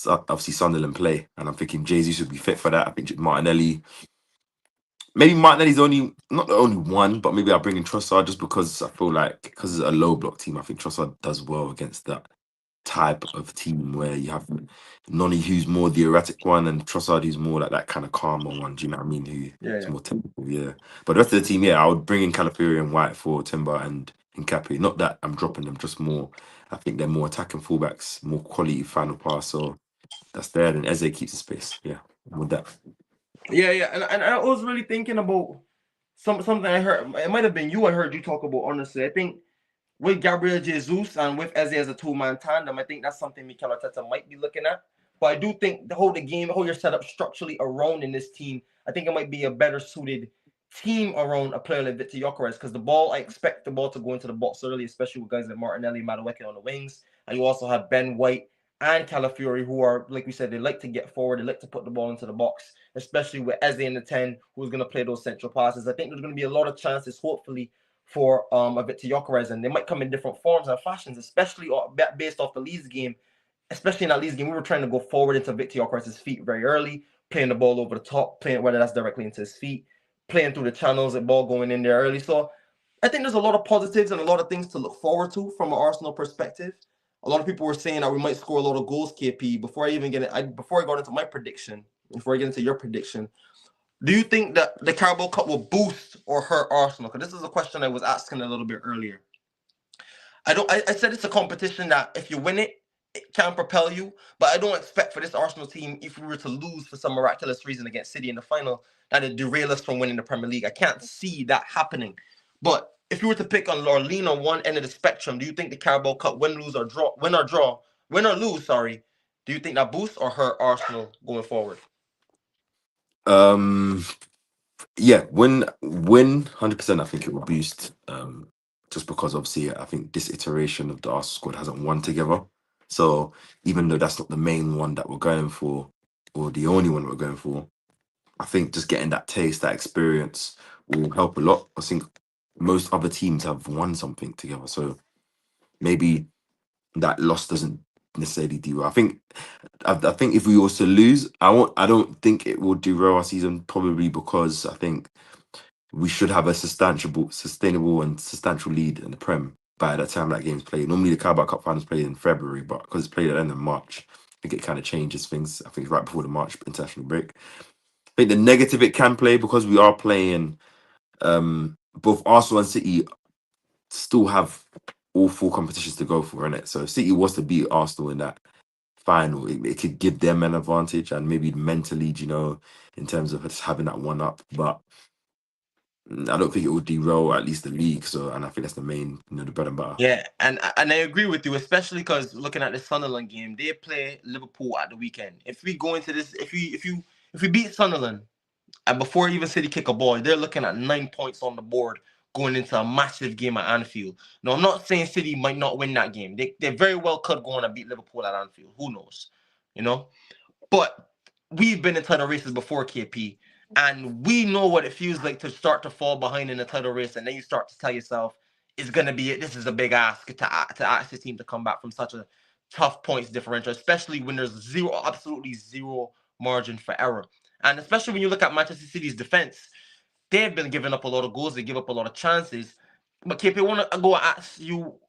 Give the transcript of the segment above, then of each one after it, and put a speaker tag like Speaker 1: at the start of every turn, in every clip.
Speaker 1: obviously Sunderland play, and I'm thinking Jesus would be fit for that. I think Martinelli. Maybe Martinelli's only not the only one, but maybe I'll bring in Trossard just because I feel like because it's a low block team, I think Trossard does well against that type of team where you have Noni who's more the erratic one and Trossard who's more like that kind of calmer one. Do you know what I mean?
Speaker 2: Yeah,
Speaker 1: Who's
Speaker 2: yeah.
Speaker 1: more technical, yeah. But the rest of the team, yeah, I would bring in Calafiori and White for Timber and Cappy. Not that I'm dropping them, just more. I think they're more attacking fullbacks, more quality final pass. So that's there. And Eze keeps the space. Yeah, I'm with that.
Speaker 2: Yeah, yeah. And I was really thinking about something I heard. It might have been you. I heard you talk about. Honestly, I think with Gabriel Jesus and with Eze as a two-man tandem, I think that's something Mikel Arteta might be looking at. But I do think the whole you're set up structurally around in this team, I think it might be a better suited team around a player like Viktor Gyökeres because I expect the ball to go into the box early, especially with guys like Martinelli, Madueke on the wings, and you also have Ben White and Calafiori who are, like we said, they like to get forward, they like to put the ball into the box, especially with Eze in the 10, who's going to play those central passes. I think there's going to be a lot of chances, hopefully, for a Viktor Gyökeres, and they might come in different forms and fashions, especially based off the Leeds game. Especially in that Leeds game, we were trying to go forward into Viktor Gyökeres' feet very early, playing the ball over the top, playing whether that's directly into his feet, playing through the channels, the ball going in there early. So I think there's a lot of positives and a lot of things to look forward to from an Arsenal perspective. A lot of people were saying that we might score a lot of goals, KP. Before I even get it, before I got into my prediction, before I get into your prediction, do you think that the Carabao Cup will boost or hurt Arsenal? Because this is a question I was asking a little bit earlier. I don't. I said it's a competition that if you win it, it can propel you. But I don't expect for this Arsenal team, if we were to lose for some miraculous reason against City in the final, that it derail us from winning the Premier League. I can't see that happening. But if you were to pick on or lean on one end of the spectrum, do you think the Carabao Cup win or lose? Sorry. Do you think that boosts or hurt Arsenal going forward?
Speaker 1: Um, yeah, win 100%. I think it will boost. Just because obviously I think this iteration of the Arsenal squad hasn't won together. So even though that's not the main one that we're going for, or the only one we're going for, I think just getting that taste, that experience will help a lot. I think most other teams have won something together. So maybe that loss doesn't necessarily derail. I think if we also lose, I don't think it will derail our season. Probably because I think we should have a sustainable and substantial lead in the Prem by the time that game's played. Normally the Carabao Cup finals played in February, but because it's played at the end of March, I think it kind of changes things. I think it's right before the March international break. I think the negative it can play because we are playing both Arsenal and City still have all four competitions to go for, innit? So if City was to beat Arsenal in that final, it could give them an advantage and maybe mentally, in terms of just having that one up. But I don't think it would derail at least the league. So, and I think that's the main, the bread and butter.
Speaker 2: Yeah, and I agree with you, especially because looking at the Sunderland game, they play Liverpool at the weekend. If we go into this, if we beat Sunderland, and before even City kick a ball, they're looking at 9 points on the board going into a massive game at Anfield. No, I'm not saying City might not win that game. They very well could go on and beat Liverpool at Anfield. Who knows? You know? But we've been in title races before, KP, and we know what it feels like to start to fall behind in the title race, and then you start to tell yourself, it's gonna be it. This is a big ask to ask the team to come back from such a tough points differential, especially when there's absolutely zero margin for error. And especially when you look at Manchester City's defense, they've been giving up a lot of goals, they give up a lot of chances. But KP, I want to go and ask you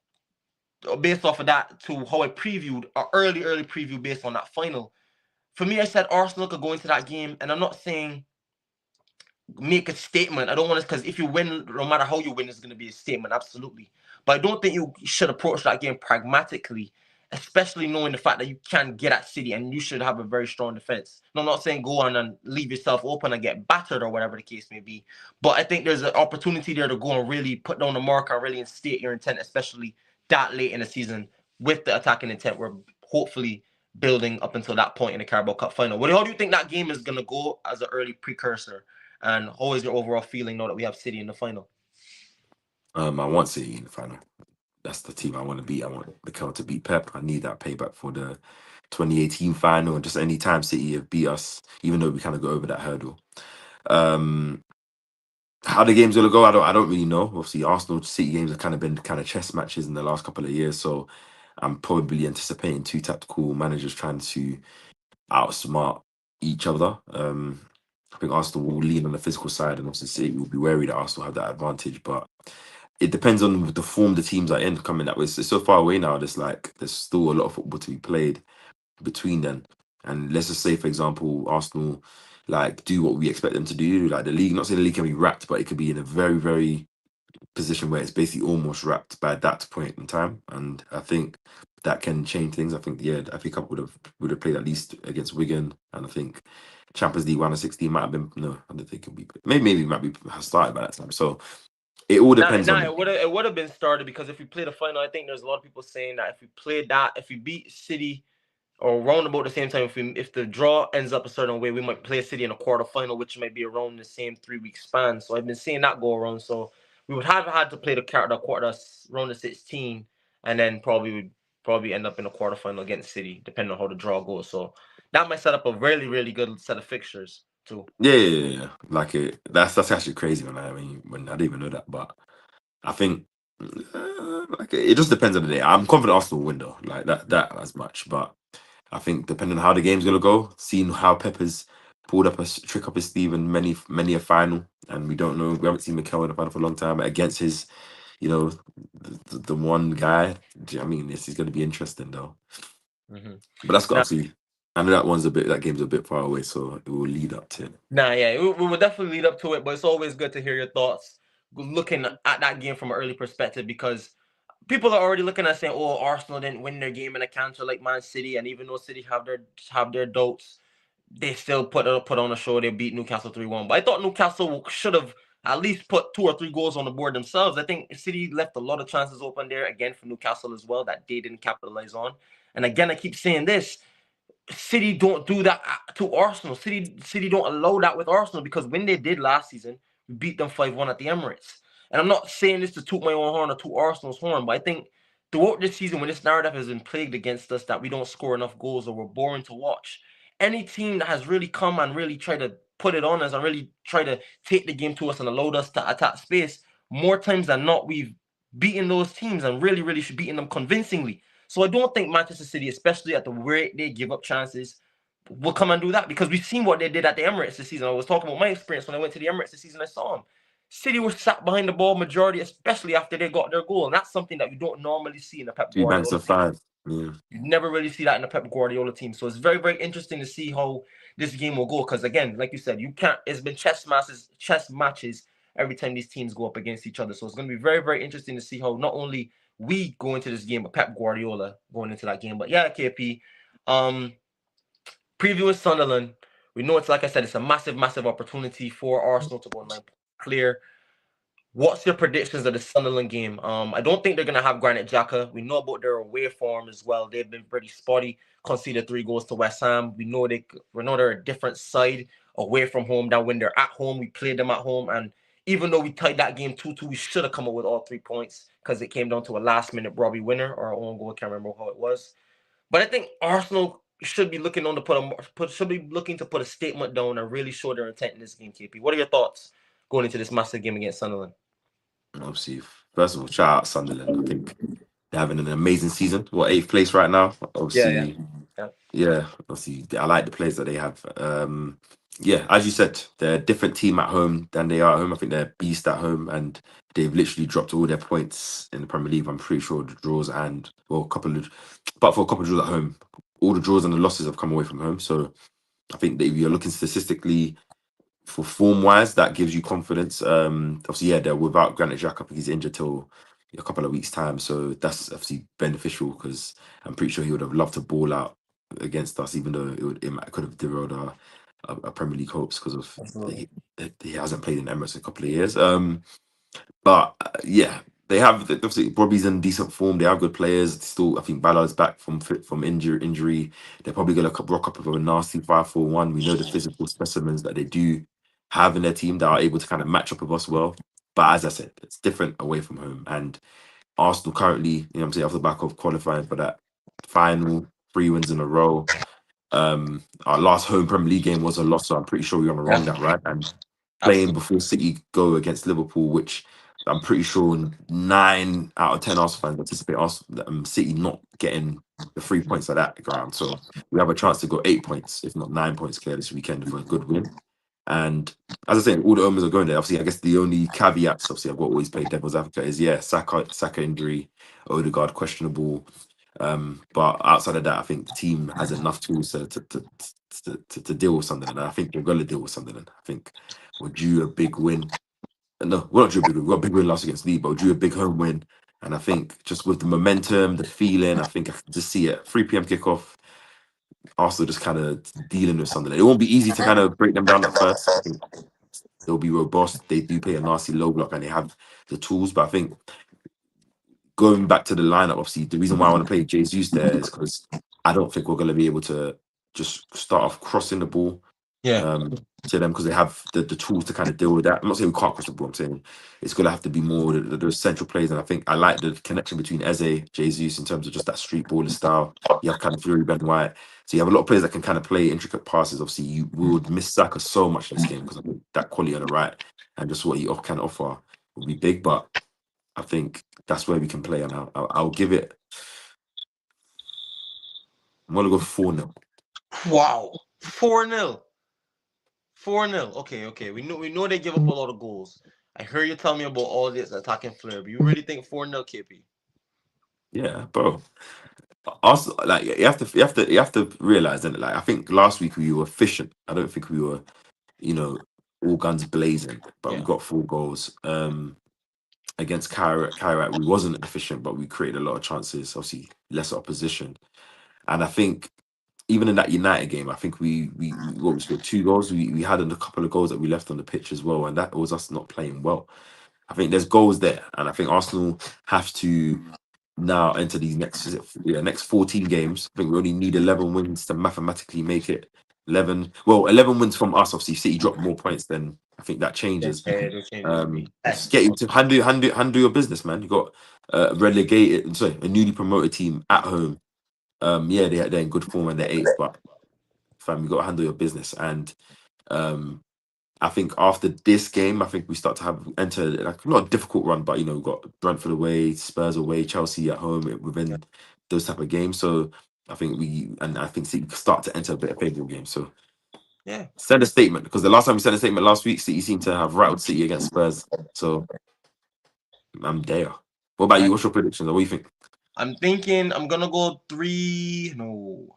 Speaker 2: based off of that to how I previewed an early preview based on that final. For me, I said Arsenal could go into that game, and I'm not saying make a statement. I don't want to, because if you win, no matter how you win, it's going to be a statement, absolutely. But I don't think you should approach that game pragmatically, especially knowing the fact that you can get at City and you should have a very strong defense. No, I'm not saying go on and leave yourself open and get battered or whatever the case may be. But I think there's an opportunity there to go and really put down the mark and really instate your intent, especially that late in the season with the attacking intent. We're hopefully building up until that point in the Carabao Cup final. How do you think that game is going to go as an early precursor? And how is your overall feeling now that we have City in the final?
Speaker 1: I want City in the final. That's the team I want to beat. I want the Kel to beat Pep. I need that payback for the 2018 final and just any time City have beat us, even though we kind of go over that hurdle. Um, how the game's gonna go, I don't really know. Obviously, Arsenal City games have kind of been kind of chess matches in the last couple of years, so I'm probably anticipating two tactical managers trying to outsmart each other. I think Arsenal will lean on the physical side, and obviously City will be wary that Arsenal have that advantage. But it depends on the form the teams are in coming that way. It's so far away now. There's still a lot of football to be played between them. And let's just say, for example, Arsenal do what we expect them to do. Like the league, not saying the league can be wrapped, but it could be in a very, very position where it's basically almost wrapped by that point in time. And I think that can change things. I think I think I would have played at least against Wigan, and I think Champions League round of 16 might have been no, I don't think it'll be maybe it might be started by that time. So it all depends
Speaker 2: Nah,
Speaker 1: on
Speaker 2: it would have been started because if we played a final, I think there's a lot of people saying that if we beat City or around about the same time, if the draw ends up a certain way, we might play City in a quarterfinal, which might be around the same 3 week span. So I've been seeing that go around. So we would have had to play the quarter round of 16, and then probably end up in a quarterfinal against City, depending on how the draw goes. So that might set up a really really good set of fixtures too.
Speaker 1: yeah. That's actually crazy when when I didn't even know that, but I think it just depends on the day. I'm confident Arsenal will win though, like that as much. But I think depending on how the game's gonna go, seeing how Pepper's pulled up a trick up his sleeve in many a final, and we don't know. We haven't seen Mikel in the final for a long time against his, you know, the one guy. Do you know what I mean? This is gonna be interesting though.
Speaker 2: Mm-hmm.
Speaker 1: But that's got
Speaker 2: Now,
Speaker 1: obviously. I know that game's a bit far away, so it will lead up to it.
Speaker 2: nah, yeah, we will definitely lead up to it, but it's always good to hear your thoughts looking at that game from an early perspective because people are already looking at saying, "Oh, Arsenal didn't win their game in a canter like Man City," and even though City have their doubts, they still put on a show. They beat Newcastle 3-1. But I thought Newcastle should have at least put 2 or 3 goals on the board themselves. I think City left a lot of chances open there again for Newcastle as well that they didn't capitalize on. And again, I keep saying this: City don't do that to Arsenal. City don't allow that with Arsenal because when they did last season, we beat them 5-1 at the Emirates. And I'm not saying this to toot my own horn or toot Arsenal's horn, but I think throughout this season, when this narrative has been plagued against us that we don't score enough goals or we're boring to watch, any team that has really come and really tried to put it on us and really try to take the game to us and allowed us to attack space, more times than not, we've beaten those teams and really, really should beaten them convincingly. So I don't think Manchester City, especially at the rate they give up chances, will come and do that because we've seen what they did at the Emirates this season. I was talking about my experience when I went to the Emirates this season. I saw them. City were sat behind the ball majority, especially after they got their goal, and that's something that you don't normally see in a Pep
Speaker 1: Two banks
Speaker 2: Guardiola
Speaker 1: of
Speaker 2: team.
Speaker 1: five. Yeah.
Speaker 2: You never really see that in a Pep Guardiola team. So it's very, very interesting to see how this game will go. Because again, like you said, you can't. It's been chess matches every time these teams go up against each other. So it's going to be very, very interesting to see how not only we go into this game, but Pep Guardiola going into that game. But yeah, KP. Um, Preview with Sunderland. We know it's like I said, it's a massive, massive opportunity for Arsenal to go 9 points clear. What's your predictions of the Sunderland game? I don't think they're gonna have Granit Xhaka. We know about their away form as well. They've been pretty spotty. Conceded 3 goals to West Ham. We know they're a different side away from home than when they're at home. We played them at home, and even though we tied that game 2-2, we should have come up with all 3 points because it came down to a last minute Robbie winner or our own goal. I can't remember how it was. But I think Arsenal should be looking to put a statement down and really show their intent in this game. KP, what are your thoughts going into this massive game against Sunderland?
Speaker 1: Obviously, first of all, shout out Sunderland. I think they're having an amazing season. What, eighth place right now?
Speaker 2: Yeah, yeah,
Speaker 1: Obviously,
Speaker 2: yeah.
Speaker 1: yeah. Obviously, I like the players that they have. Yeah, as you said, they're a different team at home than they are at home. I think they're a beast at home, and they've literally dropped all their points in the Premier League. I'm pretty sure the draws and well, but for a couple of draws at home, all the draws and the losses have come away from home. So I think that if you're looking statistically for form wise, that gives you confidence. Obviously, yeah, they're without Granit Xhaka because he's injured till a couple of weeks' time, so that's obviously beneficial because I'm pretty sure he would have loved to ball out against us, even though could have derailed our Premier League hopes because of
Speaker 2: Absolutely.
Speaker 1: he hasn't played in Emirates in a couple of years. But yeah, they have obviously Bobby's in decent form. They have good players. Still, I think Ballard's back from injury. They're probably going to rock up with a nasty 5-4-1. We know the physical specimens that they do have in their team that are able to kind of match up with us well. But as I said, it's different away from home. And Arsenal currently, I'm saying, off the back of qualifying for that final 3 wins in a row. Our last home Premier League game was a loss, so I'm pretty sure we're on the wrong that right. And playing
Speaker 2: Absolutely.
Speaker 1: before City go against Liverpool, which I'm pretty sure 9 out of 10 Arsenal fans anticipate City not getting the 3 points at that ground. So we have a chance to go 8 points, if not 9 points, clear this weekend for a good win. And as I say, all the omens are going there. Obviously, I guess the only caveats, obviously, I've got always played devil's advocate is Saka injury, Odegaard questionable. But outside of that, I think the team has enough tools to deal with Sunderland. And I think we're going to deal with Sunderland. I think we're due a big win. No, we're not due a big win. We got a big win last against Lee, but we're due a big home win. And I think just with the momentum, the feeling, I think I can just see it. 3 p.m. kickoff. Arsenal just kind of dealing with Sunderland. It won't be easy to kind of break them down at first. I think they'll be robust. They do play a nasty low block and they have the tools. But I think going back to the lineup, obviously, the reason why I want to play Jesus there is because I don't think we're going to be able to just start off crossing the ball to them because they have the tools to kind of deal with that. I'm not saying we can't cross the ball. I'm saying it's going to have to be more those central plays. And I think I like the connection between Eze, Jesus in terms of just that street baller style. You have kind of Fury, Ben White. So you have a lot of players that can kind of play intricate passes. Obviously, we would miss Saka so much in this game because I think that quality on the right and just what he can offer will be big. But I think that's where we can play. And I'll give it. I'm going to go 4-0.
Speaker 2: Wow. 4-0. 4-0. Okay. We know they give up a lot of goals. I heard you tell me about all this attacking flair, but you really think 4-0, KP?
Speaker 1: Yeah, bro. Also, like you have to realize that, like, I think last week we were efficient. I don't think we were, you know, all guns blazing, but we
Speaker 2: Yeah.
Speaker 1: got 4 goals. Against Kyrat, we wasn't efficient, but we created a lot of chances. Obviously, less opposition, and I think even in that United game, I think we scored 2 goals. We had a couple of goals that we left on the pitch as well, and that was us not playing well. I think there's goals there, and I think Arsenal have to now enter these next 14 games. I think we only need 11 wins to mathematically make it 11. Well, 11 wins from us. Obviously, City dropped more points, then I think that changes.
Speaker 2: It changes a bit.
Speaker 1: Just get you to handle your business, man. You got a newly promoted team at home. Yeah, they're in good form and they're eighth, but fam, you got to handle your business. And um, I think after this game, I think we start to enter like not a difficult run, but we've got Brentford away, Spurs away, Chelsea at home within those type of games. So I think City start to enter a bit of favourable games. So
Speaker 2: Yeah.
Speaker 1: send a statement because the last time we sent a statement last week, City seemed to have rattled City against Spurs. So I'm there. What about you? What's your predictions? What do you think?
Speaker 2: I'm thinking I'm gonna go 3. No.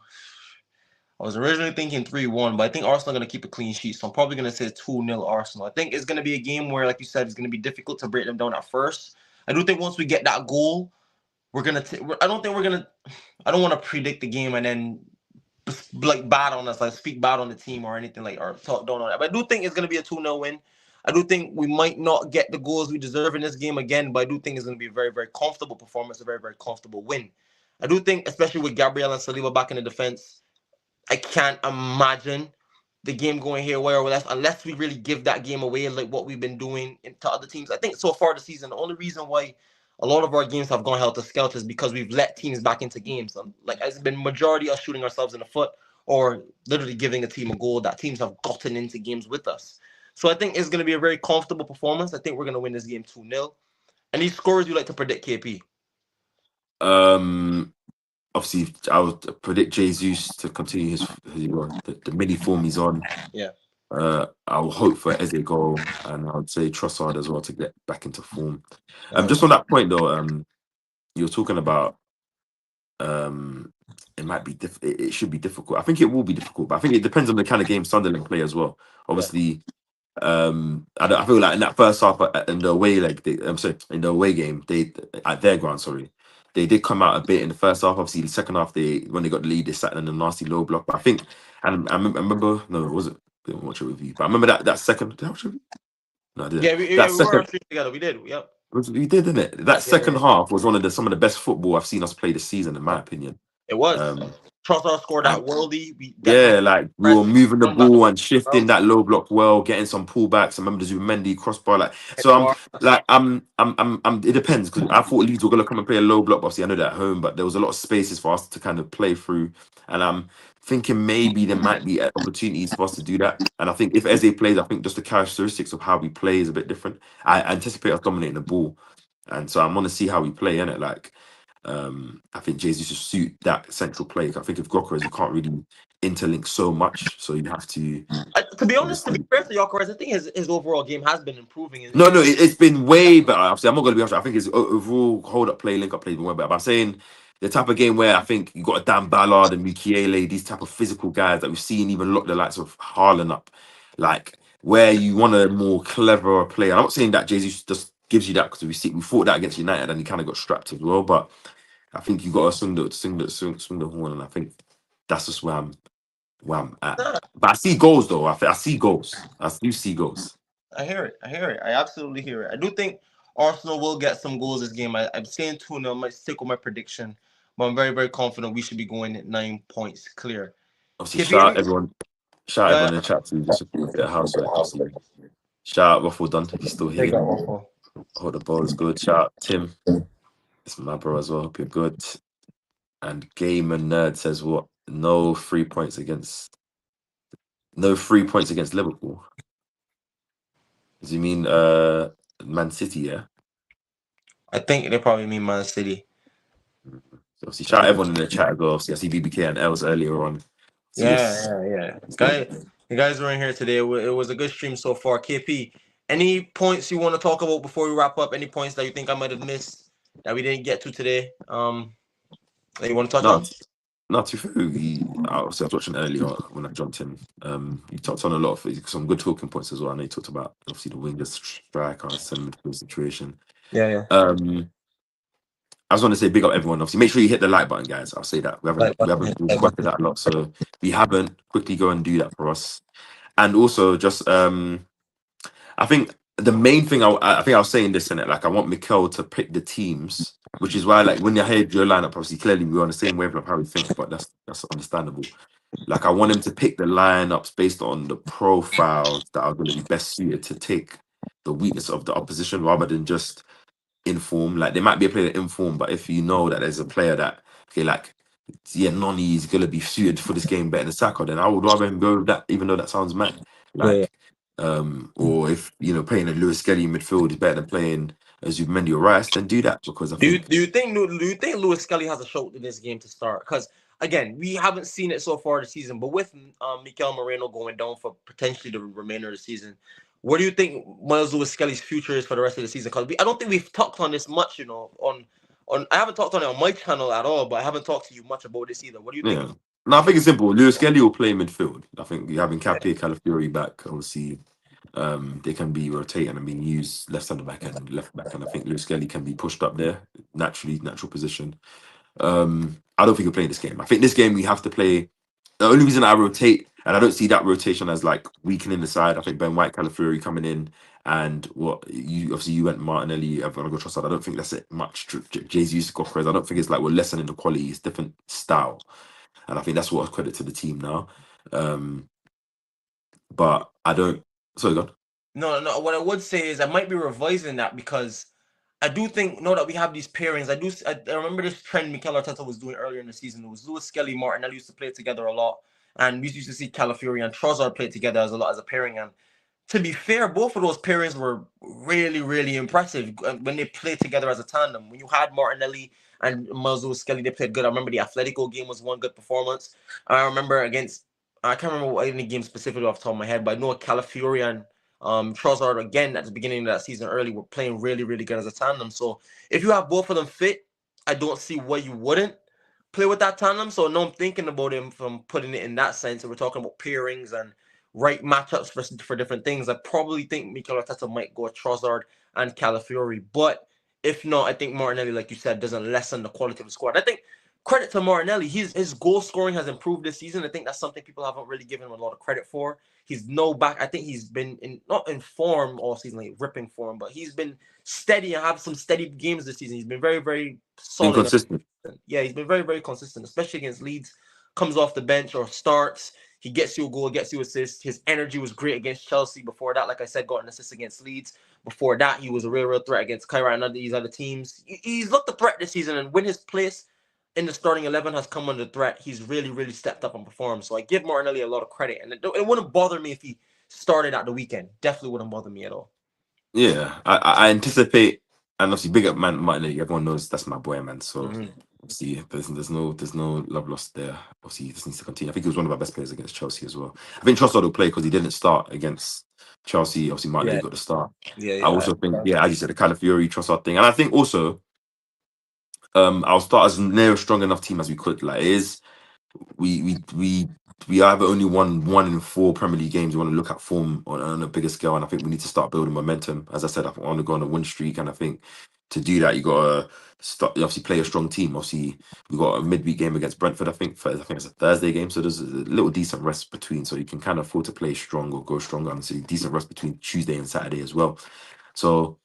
Speaker 2: I was originally thinking 3-1, but I think Arsenal are gonna keep a clean sheet. So I'm probably gonna say 2-0 Arsenal. I think it's gonna be a game where, like you said, it's gonna be difficult to break them down at first. I do think once we get that goal, we're gonna. I don't think we're gonna. I don't want to predict the game and then like bad on us, like speak bad on the team or anything like or talk down on that. But I do think it's gonna be a 2-0 win. I do think we might not get the goals we deserve in this game again, but I do think it's gonna be a very, very comfortable performance, a very, very comfortable win. I do think, especially with Gabriel and Saliba back in the defense, I can't imagine the game going here where unless we really give that game away like what we've been doing to other teams. I think so far this season, the only reason why a lot of our games have gone helter skelter is because we've let teams back into games. Like it's been majority us shooting ourselves in the foot or literally giving a team a goal that teams have gotten into games with us. So I think it's going to be a very comfortable performance. I think we're going to win this game 2-0. And these scores you like to predict, KP?
Speaker 1: Obviously, I would predict Jesus to continue the mini form he's on.
Speaker 2: Yeah.
Speaker 1: I will hope for Eze goal, and I would say Trossard as well to get back into form. Just on that point though, you were talking about it might be it should be difficult. I think it will be difficult, but I think it depends on the kind of game Sunderland play as well. Obviously, I feel like in that first half in the away I'm sorry, in the away game, they at their ground, sorry, they did come out a bit in the first half. Obviously, the second half, when they got the lead, they sat in a nasty low block. But I think, and I remember, no, it wasn't. Didn't watch it with you, but I remember that second. Did I watch it with you? No, I didn't.
Speaker 2: Yeah,
Speaker 1: That
Speaker 2: we were on
Speaker 1: second,
Speaker 2: stream together. We did. Yep.
Speaker 1: you did, didn't it? That second
Speaker 2: Yeah.
Speaker 1: half was one of some of the best football I've seen us play this season, in my opinion.
Speaker 2: It was. Trossard scored that
Speaker 1: And
Speaker 2: worldie.
Speaker 1: yeah, like we were moving the
Speaker 2: Run back
Speaker 1: ball and shifting that low block well, getting some pullbacks. I remember the Zubimendi crossbar. It depends because I thought Leeds were gonna come and play a low block. Obviously, I know that at home, but there was a lot of spaces for us to kind of play through. And thinking maybe there might be opportunities for us to do that. And I think if Eze plays, I think just the characteristics of how we play is a bit different. I anticipate us dominating the ball, and so I want to see how we play in it. Like, I think Jesus should suit that central play. I think if Gyökeres, you can't really interlink so much, so you have to
Speaker 2: To be honest, to be
Speaker 1: obviously.
Speaker 2: fair to Gyökeres, I think his overall game has been improving.
Speaker 1: No, no, it's been way better. Obviously, I'm not going to be honest. I think his overall hold up play, link up play, has been way better. But I'm saying the type of game where I think you got a Dan Ballard and Mukiele, these type of physical guys that we've seen even lock the likes of Haaland up, like where you want a more clever player. I'm not saying that Jesus just gives you that because we fought that against United and he kind of got strapped as well. But I think you got to swing the horn, and I think that's just where I'm at. But I see goals though. I see goals. I do see goals.
Speaker 2: I hear it. I hear it. I absolutely hear it. I do think Arsenal will get some goals this game. I'm saying 2-0. I might stick with my prediction, but I'm very, very confident we should be going at 9 points clear.
Speaker 1: Obviously,
Speaker 2: KP, any?
Speaker 1: shout out
Speaker 2: Yeah,
Speaker 1: everyone in the chat to just a bit of housework. Obviously, shout out Ruffle Dunn if he's still
Speaker 2: big
Speaker 1: here.
Speaker 2: up, Waffle.
Speaker 1: Hold the ball is good. Shout out Tim, it's my bro as well. Hope you're good. And Gamer Nerd says what? No 3 points against Liverpool. Does he mean Man City? Yeah.
Speaker 2: I think they probably mean Man City.
Speaker 1: So obviously, shout out everyone in the chat as well. Obviously, I see BBK and Els earlier on. So yes,
Speaker 2: Yeah. You guys were in here today. It was a good stream so far. KP, any points you want to talk about before we wrap up? Any points that you think I might have missed that we didn't get to today? That you want to touch
Speaker 1: no,
Speaker 2: on?
Speaker 1: not too fair. Obviously, I was watching earlier when I jumped in. You touched on a lot of some good talking points as well. I know you talked about obviously the wingers, striker, centre midfield situation.
Speaker 2: Yeah.
Speaker 1: I just want to say big up everyone. Obviously, make sure you hit the like button, guys. I'll say that we haven't requested that a lot, so if you haven't, quickly go and do that for us. And also, just I think the main thing I think I was saying this in it, like I want Mikel to pick the teams, which is why like when you heard your lineup, obviously clearly we're on the same wavelength of how we think, but that's understandable. Like I want him to pick the lineups based on the profiles that are going to be best suited to take the weakness of the opposition, rather than just inform. Like there might be a player that inform, but if you know that there's a player that okay, like yeah, Noni is gonna be suited for this game better than Saka, then I would rather him go with that, even though that sounds mad.
Speaker 2: Yeah.
Speaker 1: Like, or if playing a Lewis Skelly in midfield is better than playing as Mendy or Rice, then do that because I think
Speaker 2: Do you think Lewis Skelly has a shot in this game to start? Because again, we haven't seen it so far this season, but with Mikel Moreno going down for potentially the remainder of the season, what do you think Miles Lewis Skelly's future is for the rest of the season? Because I don't think we've talked on this much, on I haven't talked on it on my channel at all, but I haven't talked to you much about this either. What do you think?
Speaker 1: yeah. No, I think it's simple. Lewis Skelly will play midfield. I think you're having Capia, Calafiori back, obviously. They can be rotating and being used left centre back and left back, and I think Lewis Skelly can be pushed up there natural position. I don't think he'll play this game. I think this game we have to play. The only reason I rotate, and I don't see that rotation as like weakening the side. I think Ben White, Calafiori coming in, and what you went Martinelli, everyone go Trossard. I don't think that's it much. Jesus Gyökeres. I don't think it's like we're lessening the quality. It's different style, and I think that's what I credit to the team now. But I don't. Sorry, God.
Speaker 2: No. What I would say is I might be revising that because I do think now that we have these pairings, I remember this trend Mikel Arteta was doing earlier in the season. It was Lewis Skelly, Martinelli used to play together a lot, and we used to see Calafiori and Trossard play together as a pairing. And to be fair, both of those pairings were really, really impressive when they played together as a tandem. When you had Martinelli and Lewis Skelly, they played good. I remember the Atletico game was one good performance. I remember I can't remember what any game specifically off the top of my head, but I know Calafiori and Trossard again at the beginning of that season early were playing really, really good as a tandem. So if you have both of them fit, I don't see why you wouldn't play with that tandem. So now I'm thinking about him from putting it in that sense. And we're talking about pairings and right matchups for different things. I probably think Mikel Arteta might go with Trossard and Calafiori. But if not, I think Martinelli, like you said, doesn't lessen the quality of the squad. I think credit to Martinelli. His goal scoring has improved this season. I think that's something people haven't really given him a lot of credit for. He's no back. I think he's been not in form all season, like ripping form, but he's been steady and have some steady games this season. He's been very, very solid.
Speaker 1: Inconsistent.
Speaker 2: Yeah, he's been very, very consistent, especially against Leeds. Comes off the bench or starts. He gets you a goal, gets you assist. His energy was great against Chelsea. Before that, like I said, got an assist against Leeds. Before that, he was a real threat against Kyra and these other teams. He's looked a threat this season, and when his place in the starting 11 has come under threat. He's really, really stepped up and performed. So I give Martinelli a lot of credit, and it wouldn't bother me if he started at the weekend. Definitely wouldn't bother me at all.
Speaker 1: Yeah, I anticipate, and obviously big up man Martinelli. Everyone knows that's my boy, man. So
Speaker 2: Mm-hmm.
Speaker 1: obviously there's no love lost there. Obviously he just needs to continue. I think he was one of our best players against Chelsea as well. I think Trossard will play because he didn't start against Chelsea. Obviously Martinelli
Speaker 2: Yeah,
Speaker 1: got the start.
Speaker 2: yeah,
Speaker 1: I
Speaker 2: yeah.
Speaker 1: also think, yeah, as you said, the Calafiori Trossard thing, and I think also I'll start as near a strong enough team as we could. Like it is we we we we have only won 1 in 4 Premier League games. We want to look at form on a bigger scale, and I think we need to start building momentum. As I said, I want to go on a win streak, and I think to do that, you got to start obviously play a strong team. Obviously, we got a midweek game against Brentford. I think it's a Thursday game, so there's a little decent rest between, so you can kind of afford to play strong or go stronger, and so decent rest between Tuesday and Saturday as well. So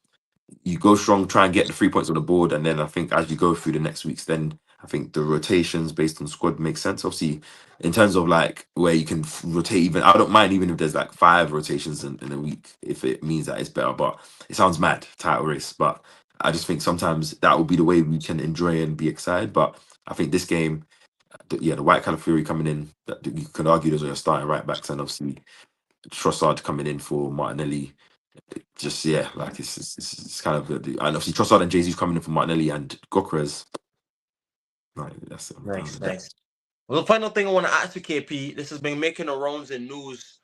Speaker 1: you go strong, try and get the 3 points on the board, and then I think as you go through the next weeks, then I think the rotations based on squad makes sense. Obviously, in terms of like where you can rotate, even I don't mind even if there's like 5 rotations in a week if it means that it's better. But it sounds mad, title race. But I just think sometimes that will be the way we can enjoy and be excited. But I think this game, yeah, the White Calafiori coming in, you could argue those are your starting right backs, and obviously Trossard coming in for Martinelli just yeah, like it's kind of and obviously Trossard and Jesus coming in for Martinelli and Gyökeres. Like that's it. I'm done
Speaker 2: Nice,
Speaker 1: with that.
Speaker 2: nice. Well, the final thing I want to ask you, KP, this has been making the rounds in news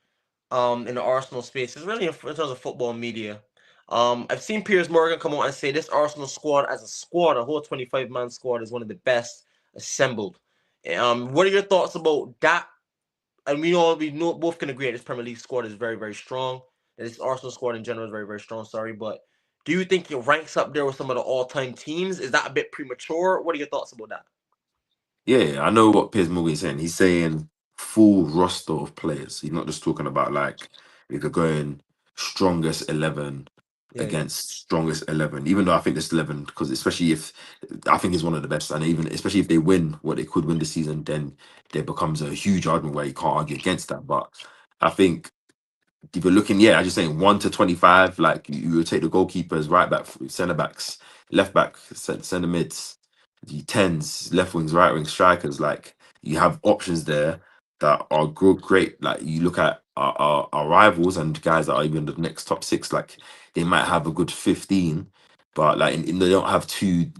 Speaker 2: in the Arsenal space. It's really in terms of football media. I've seen Piers Morgan come out and say this Arsenal squad, as a squad, a whole 25-man squad, is one of the best assembled. What are your thoughts about that? And we know both can agree that this Premier League squad is very, very strong. That this Arsenal squad in general is very, very strong. Sorry, but do you think it ranks up there with some of the all-time teams? Is that a bit premature? What are your thoughts about that?
Speaker 1: Yeah, I know what Piers Morgan is saying. He's saying full roster of players. He's not just talking about like if you're going strongest 11
Speaker 2: Yeah, yeah.
Speaker 1: against strongest 11. Even though I think this 11, because especially if I think he's one of the best, and even especially if they win what they could win this season, then there becomes a huge argument where you can't argue against that. But I think if you're looking, yeah, I'm just saying 1 to 25, like you would take the goalkeepers, right back, centre backs, left back, centre mids, the tens, left wings, right wings, strikers. Like you have options there that are good, great. Like you look at our rivals and guys that are even the next top six, like they might have a good 15, but like they don't have two,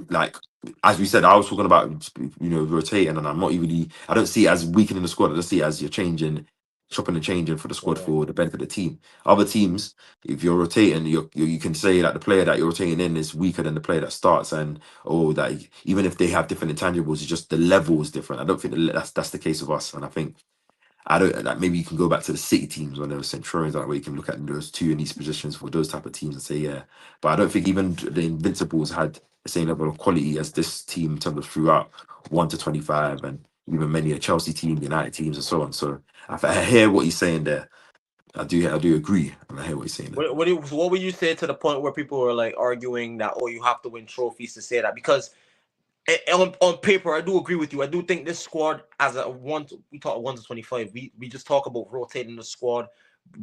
Speaker 1: like as we said, I was talking about rotating, and I'm not even. I don't see it as weakening the squad. I just see it as you're changing, chopping and changing for the squad
Speaker 2: Yeah.
Speaker 1: for the benefit of the team. Other teams, if you're rotating, you can say that the player that you're rotating in is weaker than the player that starts, and that even if they have different intangibles, it's just the level is different. I don't think that's the case of us, and I think I don't like maybe you can go back to the City teams when there were Centurions, like where you can look at those two in these positions for those type of teams and say yeah. But I don't think even the Invincibles had the same level of quality as this team in terms of throughout 1 to 25, and even many of Chelsea teams, United teams, and so on. So I hear what he's saying there. I do agree, and I hear what he's saying there.
Speaker 2: What would you say to the point where people were like arguing that, oh, you have to win trophies to say that? Because on paper, I do agree with you. I do think this squad, as a we talk 1 to 25. We just talk about rotating the squad,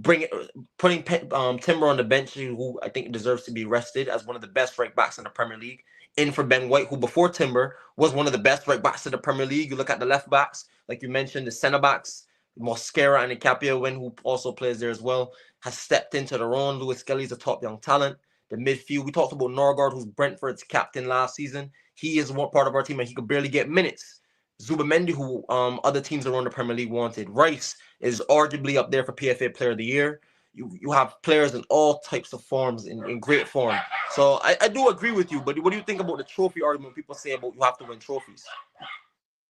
Speaker 2: putting Timber on the bench, who I think deserves to be rested as one of the best right backs in the Premier League. In for Ben White, who before Timber was one of the best right backs in the Premier League. You look at the left backs, like you mentioned, the centre backs, Mosquera and Capia, who also plays there as well, has stepped into their own. Lewis Skelly's a top young talent. The midfield, we talked about Norgard, who's Brentford's captain last season. He is one part of our team, and he could barely get minutes. Zubamendi, who other teams around the Premier League wanted. Rice is arguably up there for PFA Player of the Year. You have players in all types of forms, in great form. So I do agree with you, but what do you think about the trophy argument people say about you have to win trophies?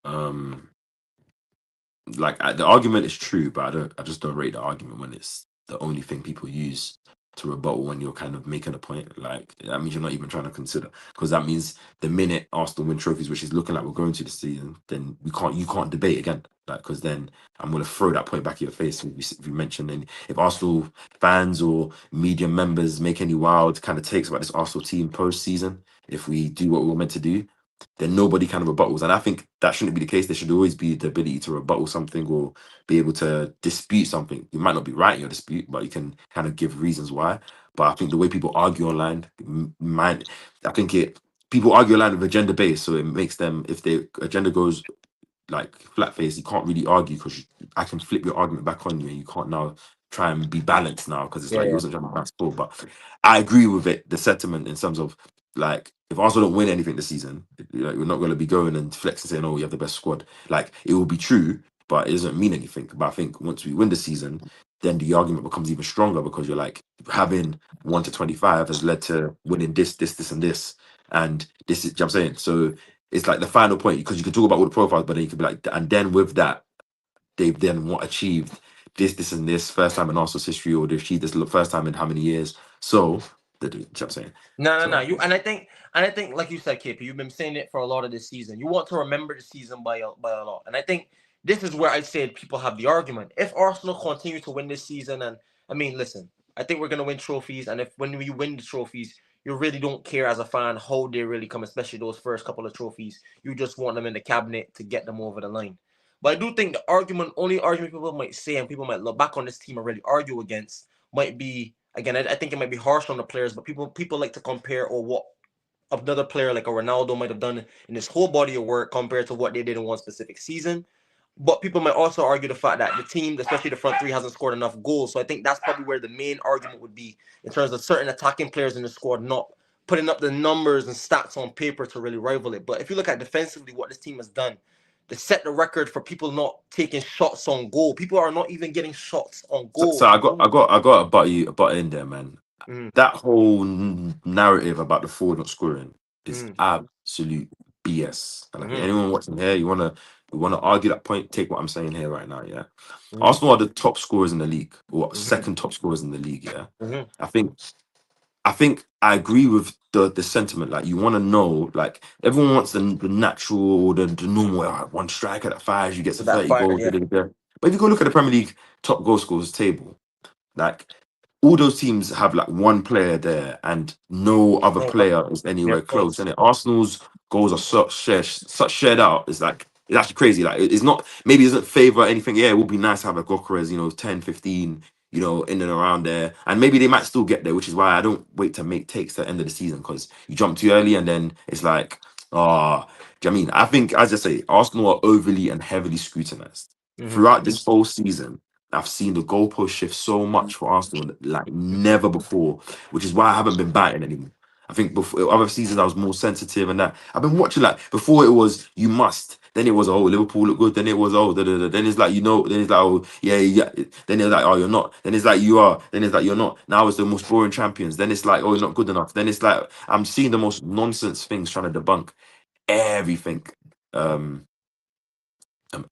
Speaker 1: Um, the argument is true, but I just don't rate the argument when it's the only thing people use to rebuttal when you're kind of making a point. Like that means you're not even trying to consider, because that means the minute Arsenal win trophies, which is looking like we're going to this season, then you can't debate again. Like because then I'm going to throw that point back in your face if you mention, and if Arsenal fans or media members make any wild kind of takes about this Arsenal team post season, if we do what we were meant to do, then nobody kind of rebuttals. And I think that shouldn't be the case. There should always be the ability to rebuttal something or be able to dispute something. You might not be right in your dispute, but you can kind of give reasons why. But I think the way people argue online, I think it. people argue a line of agenda based, so it makes them, if their agenda goes like flat face, you can't really argue because I can flip your argument back on you, and you can't now try and be balanced now because it's
Speaker 2: Yeah,
Speaker 1: like you
Speaker 2: yeah.
Speaker 1: wasn't trying to balance sport. But I agree with it, the sentiment in terms of like if Arsenal don't win anything this season, like, we're not going to be going and flexing saying, "Oh, you have the best squad." Like it will be true, but it doesn't mean anything. But I think once we win the season, then the argument becomes even stronger because you're like having 1 to 25 has led to winning this, and this, and this is. You know what I'm saying so it's like the final point because you can talk about all the profiles, but then you could be like, and then with that, they've then what achieved this, and this first time in Arsenal's history, or they've achieved this first time in how many years. So, you know what I'm saying?
Speaker 2: No.
Speaker 1: So,
Speaker 2: You and I think, like you said, KP, you've been saying it for a lot of this season. You want to remember the season by a lot, and I think this is where I said people have the argument. If Arsenal continue to win this season, and I mean, listen, I think we're gonna win trophies, and if when we win the trophies, you really don't care as a fan how they really come, especially those first couple of trophies. You just want them in the cabinet to get them over the line. But I do think only argument people might say, and people might look back on this team and really argue against, might be again. I think it might be harsh on the players, but people like to compare or what another player like a Ronaldo might have done in his whole body of work compared to what they did in one specific season. But people might also argue the fact that the team, especially the front three, hasn't scored enough goals. So I think that's probably where the main argument would be in terms of certain attacking players in the squad not putting up the numbers and stats on paper to really rival it. But if you look at defensively, what this team has done, to set the record for people not taking shots on goal. People are not even getting shots on
Speaker 1: so
Speaker 2: goal.
Speaker 1: I got a butt in there, man.
Speaker 2: Mm,
Speaker 1: That whole narrative about the forward not scoring is
Speaker 2: mm,
Speaker 1: absolute BS. And I think
Speaker 2: mm,
Speaker 1: anyone watching here, you wanna argue that point, take what I'm saying here right now, yeah.
Speaker 2: mm,
Speaker 1: Arsenal are the top scorers in the league, or
Speaker 2: mm,
Speaker 1: second top scorers in the league, yeah.
Speaker 2: mm,
Speaker 1: I think I agree with the sentiment. Like you want to know, like everyone wants the natural, the normal. One striker that fires, you gets to
Speaker 2: with that
Speaker 1: 30
Speaker 2: fire,
Speaker 1: goals. Da,
Speaker 2: yeah.
Speaker 1: da, da, da. But if you go look at the Premier League top goal scorers table, like all those teams have like one player there, and no other
Speaker 2: No,
Speaker 1: player is
Speaker 2: they're
Speaker 1: anywhere close.
Speaker 2: close.
Speaker 1: And Arsenal's goals are such shared out. It's like it's actually crazy. Like it's not maybe it doesn't favor anything. Yeah, it would be nice to have a Gyökeres, 10, 15, in and around there. And maybe they might still get there, which is why I don't wait to make takes at the end of the season because you jump too early and then it's like, do you know what I mean? I think, as I say, Arsenal are overly and heavily scrutinized.
Speaker 2: Mm-hmm.
Speaker 1: Throughout this whole season, I've seen the goalpost shift so much for Arsenal like never before, which is why I haven't been biting anymore. I think before other seasons I was more sensitive and that I've been watching like before it was you must, then it was oh Liverpool look good, then it was oh da, da, da. Then it's like then it's like oh yeah yeah, then it's like oh you're not, then it's like you are, then it's like you're not. Now it's the most boring champions. Then it's like oh you're not good enough. Then it's like I'm seeing the most nonsense things trying to debunk everything. Um,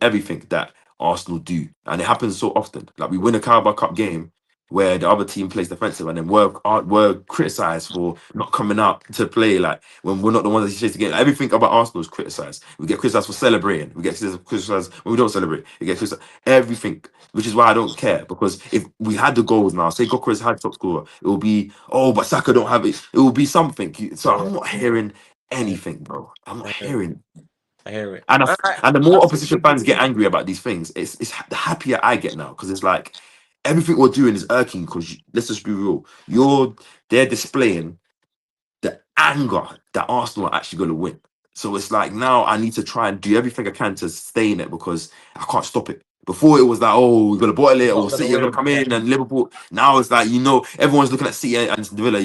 Speaker 1: everything that Arsenal do, and it happens so often. Like we win a Carabao Cup game where the other team plays defensive, and then we're criticised for not coming out to play. Like when we're not the ones that chase the game. Everything about Arsenal is criticised. We get criticised for celebrating. We get criticised when we don't celebrate. We get criticised everything, which is why I don't care because if we had the goals now, say Gyökeres had top scorer, it will be oh, but Saka don't have it. It will be something. So
Speaker 2: Yeah,
Speaker 1: I'm not hearing
Speaker 2: yeah,
Speaker 1: anything, bro. I'm not
Speaker 2: I hear it.
Speaker 1: hearing.
Speaker 2: I hear it.
Speaker 1: And and the
Speaker 2: I
Speaker 1: more
Speaker 2: see
Speaker 1: opposition fans get angry about these things, it's the happier I get now because it's like everything we're doing is irking. Because let's just be real, they're displaying the anger that Arsenal are actually going to win. So it's like now I need to try and do everything I can to stay in it because I can't stop it. Before it was like, oh, we're gonna boil it, or
Speaker 2: not gonna
Speaker 1: City are gonna
Speaker 2: win.
Speaker 1: come
Speaker 2: Yeah,
Speaker 1: in, and Liverpool. Now it's like everyone's looking at City and Villa.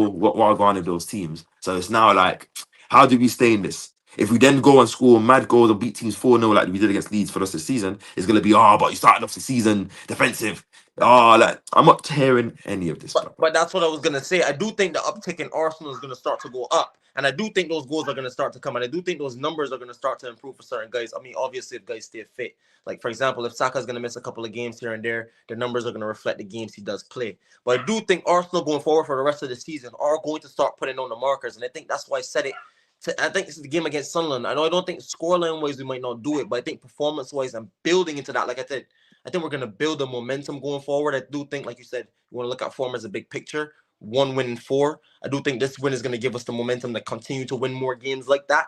Speaker 1: What are going on with those teams. So it's now like, how do we stay in this? If we then go and score mad goals and beat teams 4-0 like we did against Leeds for the rest of the season, it's gonna be but you started off the season defensive. Like I'm not hearing any of this,
Speaker 2: but
Speaker 1: bro.
Speaker 2: but that's what I was gonna say. I do think the uptick in Arsenal is gonna start to go up, and I do think those goals are gonna start to come, and I do think those numbers are gonna start to improve for certain guys. I mean, obviously, if guys stay fit, like for example, if Saka's gonna miss a couple of games here and there, the numbers are gonna reflect the games he does play. But I do think Arsenal going forward for the rest of the season are going to start putting on the markers, and I think that's why I said it. I think this is the game against Sunderland. I don't think scoreline wise we might not do it, but I think performance wise and building into that, like I said, I think we're gonna build the momentum going forward. I do think, like you said, you want to look at form as a big picture. One win in four. I do think this win is going to give us the momentum to continue to win more games like that.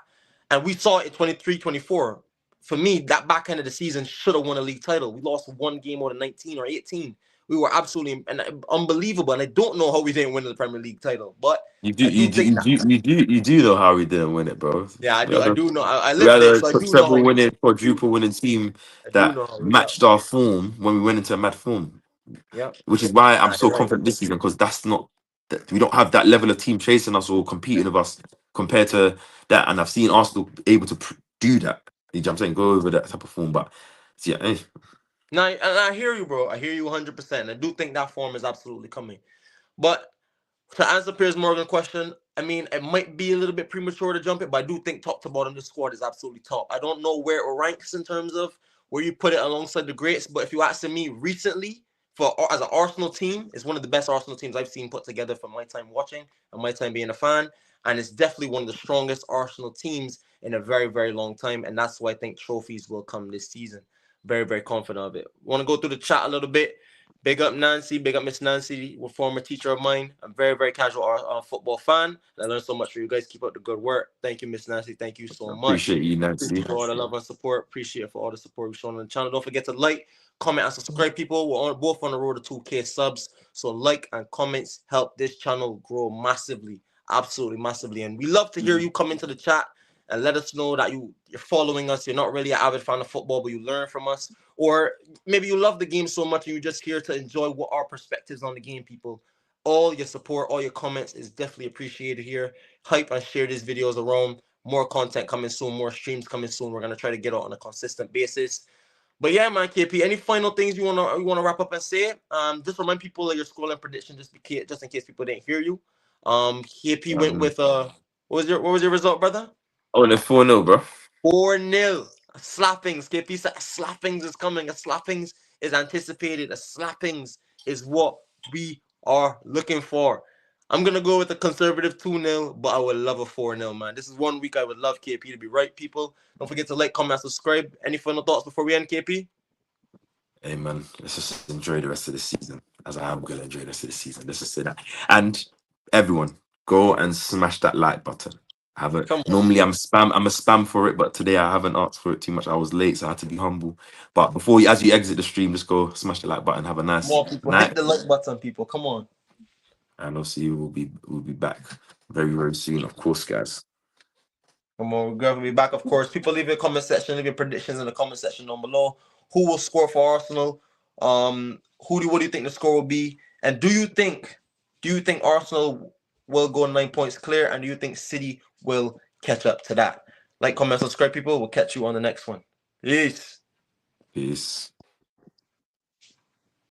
Speaker 2: And we saw it 23-24. For me, that back end of the season should have won a league title. We lost one game out of 19 or 18. We were absolutely unbelievable, and I don't know how we didn't win the Premier League title, but
Speaker 1: You do,
Speaker 2: I
Speaker 1: you
Speaker 2: do
Speaker 1: do,
Speaker 2: think
Speaker 1: you
Speaker 2: that.
Speaker 1: do, you do, you do know how we didn't win it, bro.
Speaker 2: Yeah, I
Speaker 1: We
Speaker 2: do.
Speaker 1: had
Speaker 2: I
Speaker 1: a,
Speaker 2: do know. I
Speaker 1: we
Speaker 2: lived
Speaker 1: had
Speaker 2: it,
Speaker 1: a
Speaker 2: so I do know
Speaker 1: treble
Speaker 2: how we did.
Speaker 1: winning, quadruple winning team
Speaker 2: I do
Speaker 1: that
Speaker 2: know how we. Yep.
Speaker 1: matched our form when we went into a mad form,
Speaker 2: Yep.
Speaker 1: which is why I'm
Speaker 2: Nah,
Speaker 1: so
Speaker 2: you're right.
Speaker 1: confident this season because that's not that we don't have that level of team chasing us or competing with us compared to that. And I've seen Arsenal able to do that. You know what I'm saying? Go over that type of form, but yeah,
Speaker 2: Now, and I hear you, bro. I hear you 100%. I do think that form is absolutely coming, but to answer Piers Morgan's question, I mean, it might be a little bit premature to jump it, but I do think top to bottom, this squad is absolutely top. I don't know where it ranks in terms of where you put it alongside the greats, but if you asking me recently, for as an Arsenal team, it's one of the best Arsenal teams I've seen put together from my time watching and my time being a fan, and it's definitely one of the strongest Arsenal teams in a very, very long time, and that's why I think trophies will come this season. Very, very confident of it. Want to go through the chat a little bit? Big up Nancy, big up Miss Nancy, a former teacher of mine. I'm very, very casual football fan. And I learned so much from you guys. Keep up the good work. Thank you, Miss Nancy. Thank you so much.
Speaker 1: appreciate you,
Speaker 2: Appreciate
Speaker 1: Nancy.
Speaker 2: for all the love and support. Appreciate for all the support we've shown on the channel. Don't forget to like, comment, and subscribe, people. We're both on the road to 2K subs. So like and comments help this channel grow massively. Absolutely massively. And we love to hear you come into the chat and let us know that you're following us. You're not really an avid fan of football, but you learn from us. Or maybe you love the game so much and you're just here to enjoy what our perspectives on the game, people. All your support, all your comments is definitely appreciated here. Hype and share these videos around. More content coming soon, more streams coming soon. We're gonna try to get out on a consistent basis. But yeah, man, KP. Any final things you wanna wrap up and say? Just remind people of your scoreline prediction, just in case people didn't hear you. KP went with what was your result, brother?
Speaker 1: Oh, the 4-0, bro.
Speaker 2: 4-0. Slappings. KP said slappings is coming. A slappings is anticipated. A slappings is what we are looking for. I'm going to go with a conservative 2-0, but I would love a 4-0, man. This is one week I would love KP to be right, people. Don't forget to like, comment, and subscribe. Any final thoughts before we end, KP?
Speaker 1: Hey man, let's just enjoy the rest of the season. As I am gonna enjoy the rest of the season. Let's just say that. And everyone, go and smash that like button. I haven't
Speaker 2: Come on.
Speaker 1: normally I'm a spam for it, but today I haven't asked for it too much. I was late, so I had to be humble. But before you as you exit the stream, just go smash the like button. Have a
Speaker 2: Come
Speaker 1: nice
Speaker 2: on, people.
Speaker 1: night.
Speaker 2: Hit the like button, people. Come on.
Speaker 1: And I'll see you. We'll be back very, very soon, of course, guys.
Speaker 2: Come on, we're going to be back, of course. People leave your comment section, leave your predictions in the comment section down below. Who will score for Arsenal? What do you think the score will be? And do you think Arsenal will go 9 points clear? And do you think City will catch up to that? Like, comment, subscribe, people. We'll catch you on the next one. Peace.
Speaker 1: Peace.